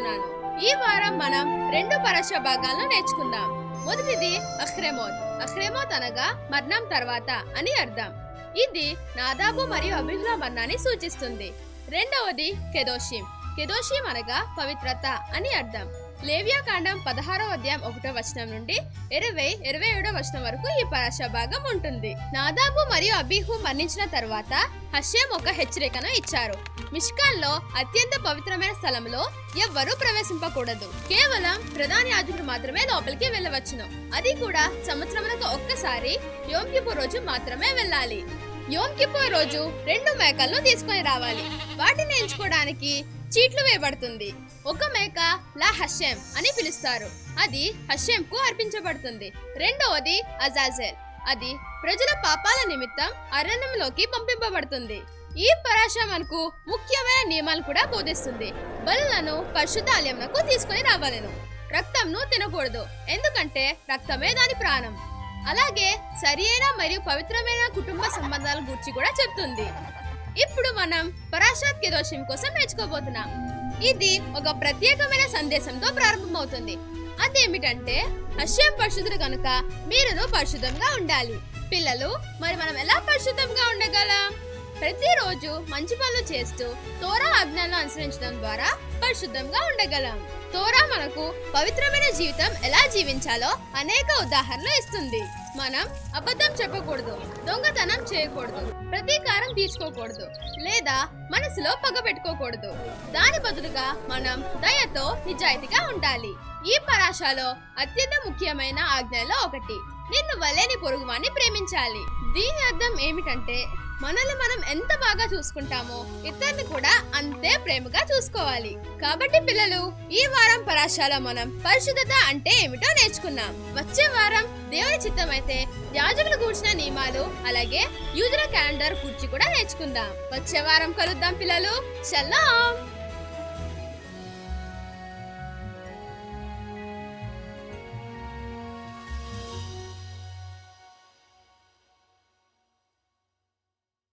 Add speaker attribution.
Speaker 1: చేస్తున్నాను. ఈ వారం మనం 2 పరాశ భాగాలను నేర్చుకుందాం. మొదటిది అఖ్రెమోత్. అఖ్రెమోత్ అనగా మరణం తర్వాత అని అర్థం. ఇది నాదాబు మరియు అబీహుల మరణాన్ని సూచిస్తుంది. రెండవది కెదోషిం. కెదోషిం అనగా పవిత్రత అని అర్థం. లేవ్యాకాండం 16వ అధ్యాయం 1వ వచనం నుండి 27వ వచనం వరకు ఈ పరాశ భాగం ఉంటుంది. నాదాబు మరియు అబీహు మరణించిన తర్వాత హషేం ఒక హెచ్చరికను ఇచ్చారు. మిష్కాన్లో అత్యంత పవిత్రమైన స్థలంలో ఎవ్వరూ ప్రవేశింపకూడదు. కేవలం ప్రధాన యాజకుడు మాత్రమే లోపలికి వెళ్ళవచ్చును. అది కూడా సంవత్సరములకు ఒక్కసారి యోమ్ కిప్పూర్ రోజు మాత్రమే వెళ్ళాలి. యోమ్ కిప్పూర్ రోజు 2 మేకలను తీసుకొని రావాలి. వాటిని ఎంచుకోవడానికి చీట్లు వేయబడుతుంది. ఒక మేక లా హషేం అని పిలుస్తారు. అది హషేం కు అర్పించబడుతుంది. రెండవది అజాజెల్. అది ప్రజల పాపాల నిమిత్తం అరణ్యంలోకి పంపింపబడుతుంది. ఈ పరాశ మనకు ముఖ్యమైన నియమాలు కూడా బోధిస్తుంది. బలులను పరిశుద్ధాలయంకు తీసుకొని రావాలను. రక్తంను తినకూడదు, ఎందుకంటే రక్తమే దాని ప్రాణం. అలాగే సరియైన మరియు పవిత్రమైన కుటుంబ సంబంధాల గురించి కూడా చెప్తుంది. ఇప్పుడు మనం పరాషాత్ కెదోషిం కోసం నేర్చుకోబోతున్నాం. ఇది ఒక ప్రత్యేకమైన సందేశంతో ప్రారంభమవుతుంది. అదేమిటంటే హషేం పరిశుద్ధుడు కనుక మీరును పరిశుద్ధంగా ఉండాలి. పిల్లలు, మరి మనం ఎలా పరిశుద్ధంగా ఉండగలం? ప్రతిరోజు మంచి పనులు చేస్తూ తోరా ఆజ్ఞలను అనుసరించడం ద్వారా పరిశుద్ధంగా ఉండగలం. తోరా మనకు పవిత్రమైన జీవితం ఎలా జీవించాలో అనేక ఉదాహరణలు ఇస్తుంది. మనం అబద్ధం చెప్పకూడదు, దొంగతనం చేయకూడదు, ప్రతీకారం తీర్చుకోకూడదు, లేదా మనసులో పగ పెట్టుకోకూడదు. దాని బదులుగా మనం దయతో నిజాయితీగా ఉండాలి. ఈ పరాశలో అత్యంత ముఖ్యమైన ఆజ్ఞలో ఒకటి నిన్ను వలె నీ పొరుగువాన్ని ప్రేమించాలి. దీని అర్థం ఏమిటంటే మనల్ని మనం ఎంత బాగా చూసుకుంటామో ఇతరుని కూడా అంతే ప్రేమగా చూసుకోవాలి. కాబట్టి పిల్లలు, ఈ వారం పరాశలో మనం పరిశుద్ధత అంటే ఏమిటో నేర్చుకున్నాం. వచ్చే వారం దేవుని చిత్తం అయితే యాజకులు కూర్చిన నియమాలు, అలాగే యూదుల క్యాలెండర్ గురించి కూడా నేర్చుకుందాం. వచ్చే వారం కలుద్దాం పిల్లలు. షల్లాం.